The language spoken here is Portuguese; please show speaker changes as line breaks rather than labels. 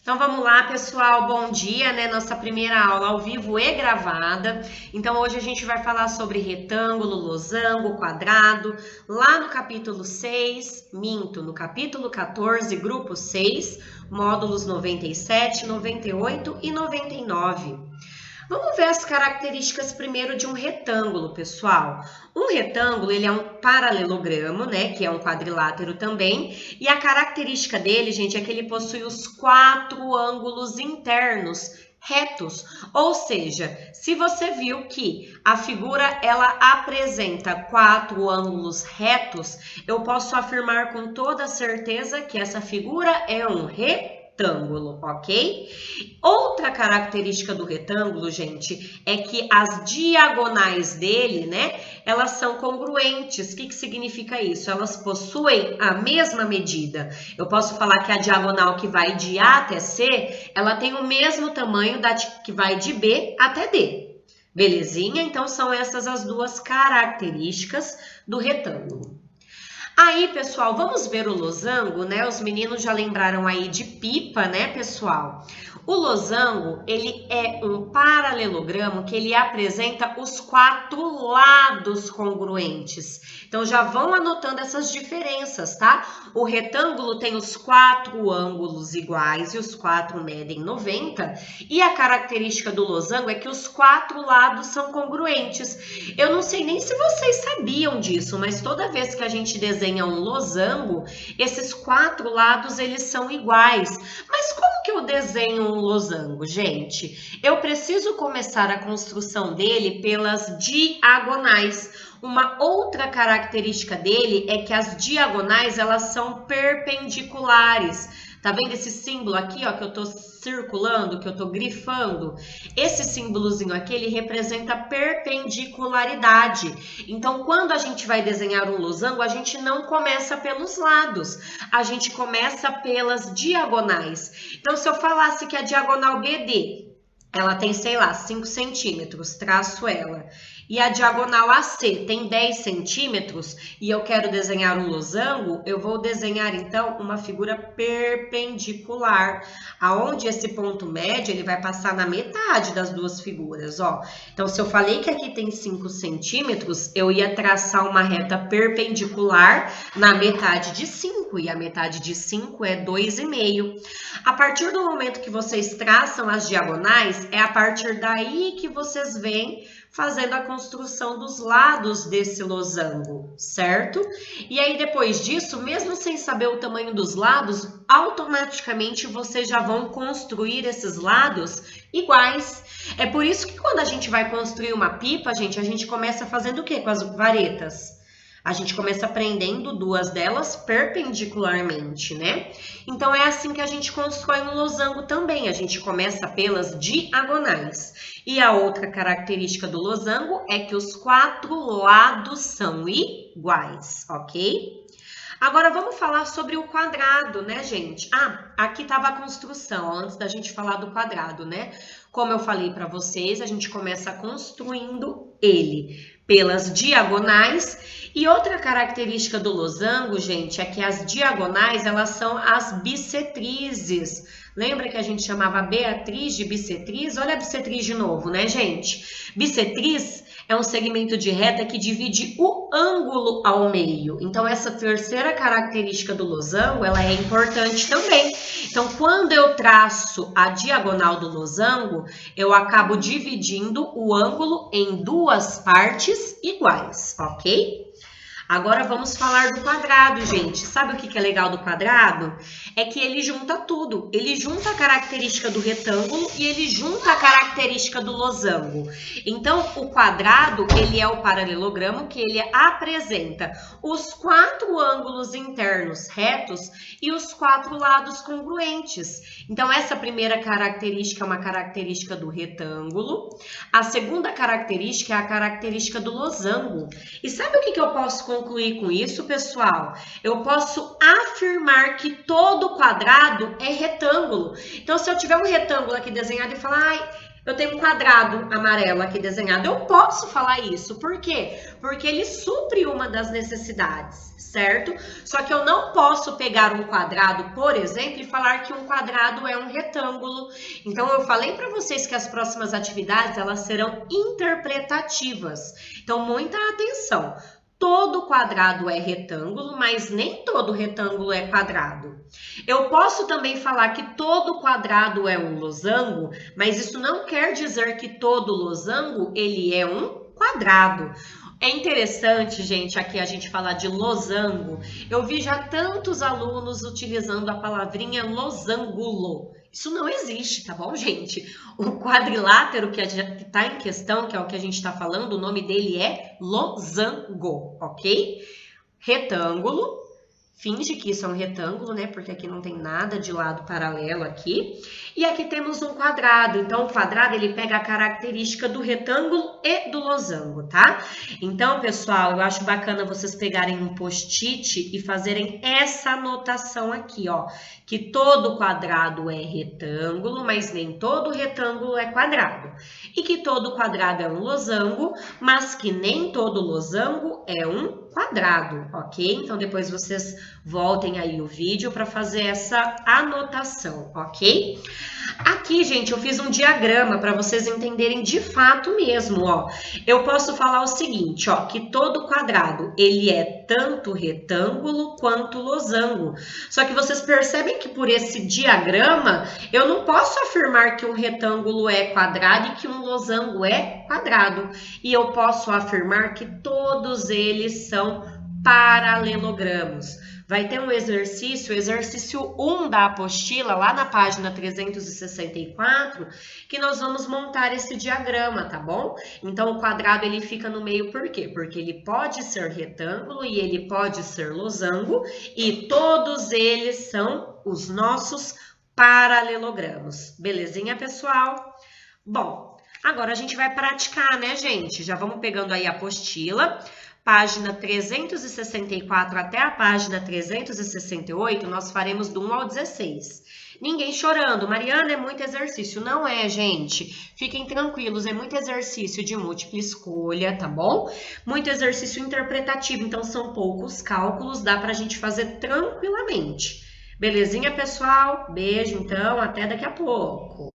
Então vamos lá, pessoal, bom dia, né? Nossa primeira aula ao vivo e gravada. Então hoje a gente vai falar sobre retângulo, losango, quadrado, lá no capítulo 6, no capítulo 14, grupo 6, módulos 97, 98 e 99. Vamos ver as características primeiro de um retângulo, pessoal. Um retângulo, ele é um paralelogramo, né, que é um quadrilátero também, e a característica dele, gente, é que ele possui os 4 ângulos internos retos, ou seja, se você viu que a figura ela apresenta 4 ângulos retos, eu posso afirmar com toda certeza que essa figura é um retângulo, ok? Outra característica do retângulo, gente, é que as diagonais dele, né, elas são congruentes. O que significa isso? Elas possuem a mesma medida. Eu posso falar que a diagonal que vai de A até C, ela tem o mesmo tamanho da que vai de B até D. Belezinha? Então, são essas as duas características do retângulo. Aí, pessoal, vamos ver o losango, né? Os meninos já lembraram aí de pipa, né, pessoal? O losango, ele é um paralelogramo que ele apresenta os 4 lados congruentes. Então, já vão anotando essas diferenças, tá? O retângulo tem os 4 ângulos iguais e os 4 medem 90. E a característica do losango é que os 4 lados são congruentes. Eu não sei nem se vocês sabiam disso, mas toda vez que a gente desenha um losango, esses 4 lados eles são iguais. Mas como que eu desenho um losango, gente? Eu preciso começar a construção dele pelas diagonais. Uma outra característica dele é que as diagonais elas são perpendiculares. Tá vendo esse símbolo aqui, ó, que eu tô circulando, que eu tô grifando? Esse símbolozinho aqui, ele representa perpendicularidade. Então, quando a gente vai desenhar um losango, a gente não começa pelos lados, a gente começa pelas diagonais. Então, se eu falasse que a diagonal BD, ela tem, sei lá, 5 centímetros, traço ela. E a diagonal AC tem 10 centímetros e eu quero desenhar um losango, eu vou desenhar então uma figura perpendicular, aonde esse ponto médio ele vai passar na metade das duas figuras, ó. Então, se eu falei que aqui tem 5 centímetros, eu ia traçar uma reta perpendicular na metade de 5, e a metade de 5 é 2,5. A partir do momento que vocês traçam as diagonais, é a partir daí que vocês vêm fazendo a construção dos lados desse losango, certo? E aí, depois disso, mesmo sem saber o tamanho dos lados, automaticamente vocês já vão construir esses lados iguais. É por isso que quando a gente vai construir uma pipa, gente, a gente começa fazendo o quê com as varetas? A gente começa prendendo 2 delas perpendicularmente, né? Então, é assim que a gente constrói um losango também. A gente começa pelas diagonais. E a outra característica do losango é que os 4 lados são iguais, ok? Agora, vamos falar sobre o quadrado, né, gente? Aqui estava a construção, antes da gente falar do quadrado, né? Como eu falei para vocês, a gente começa construindo ele pelas diagonais. E outra característica do losango, gente, é que as diagonais, elas são as bissetrizes. Lembra que a gente chamava Beatriz de bissetriz? Olha a bissetriz de novo, né, gente? Bissetriz é um segmento de reta que divide o ângulo ao meio. Então, essa terceira característica do losango, ela é importante também. Então, quando eu traço a diagonal do losango, eu acabo dividindo o ângulo em 2 partes iguais, ok? Agora vamos falar do quadrado, gente. Sabe o que é legal do quadrado? É que ele junta tudo. Ele junta a característica do retângulo e ele junta a característica do losango. Então, o quadrado, ele é o paralelogramo que ele apresenta os 4 ângulos internos retos e os 4 lados congruentes. Então, essa primeira característica é uma característica do retângulo. A segunda característica é a característica do losango. E sabe o que eu posso concluir com isso, pessoal? Eu posso afirmar que todo quadrado é retângulo. Então, se eu tiver um retângulo aqui desenhado e falar, Eu tenho um quadrado amarelo aqui desenhado. Eu posso falar isso. Por quê? Porque ele supre uma das necessidades, certo? Só que eu não posso pegar um quadrado, por exemplo, e falar que um quadrado é um retângulo. Então, eu falei para vocês que as próximas atividades, elas serão interpretativas. Então, muita atenção. Todo quadrado é retângulo, mas nem todo retângulo é quadrado. Eu posso também falar que todo quadrado é um losango, mas isso não quer dizer que todo losango ele é um quadrado. É interessante, gente, aqui a gente falar de losango. Eu vi já tantos alunos utilizando a palavrinha losangulo. Isso não existe, tá bom, gente? O quadrilátero que está em questão, que é o que a gente está falando, o nome dele é losango, ok? Retângulo. Finge que isso é um retângulo, né? Porque aqui não tem nada de lado paralelo aqui. E aqui temos um quadrado. Então, o quadrado, ele pega a característica do retângulo e do losango, tá? Então, pessoal, eu acho bacana vocês pegarem um post-it e fazerem essa anotação aqui, ó. Que todo quadrado é retângulo, mas nem todo retângulo é quadrado. E que todo quadrado é um losango, mas que nem todo losango é um quadrado, ok? Então, depois vocês voltem aí o vídeo para fazer essa anotação, ok? Aqui, gente, eu fiz um diagrama para vocês entenderem de fato mesmo, ó. Eu posso falar o seguinte, ó, que todo quadrado, ele é tanto retângulo quanto losango. Só que vocês percebem que por esse diagrama, eu não posso afirmar que um retângulo é quadrado e que um losango é quadrado. E eu posso afirmar que todos eles são paralelogramos. Vai ter um exercício, exercício 1 da apostila, lá na página 364, que nós vamos montar esse diagrama, tá bom? Então, o quadrado, ele fica no meio por quê? Porque ele pode ser retângulo e ele pode ser losango, e todos eles são os nossos paralelogramos. Belezinha, pessoal? Bom, agora a gente vai praticar, né, gente? Já vamos pegando aí a apostila. Página 364 até a página 368, nós faremos do 1 ao 16. Ninguém chorando. Mariana, é muito exercício. Não é, gente. Fiquem tranquilos, é muito exercício de múltipla escolha, tá bom? Muito exercício interpretativo, então são poucos cálculos, dá pra gente fazer tranquilamente. Belezinha, pessoal? Beijo, então, até daqui a pouco.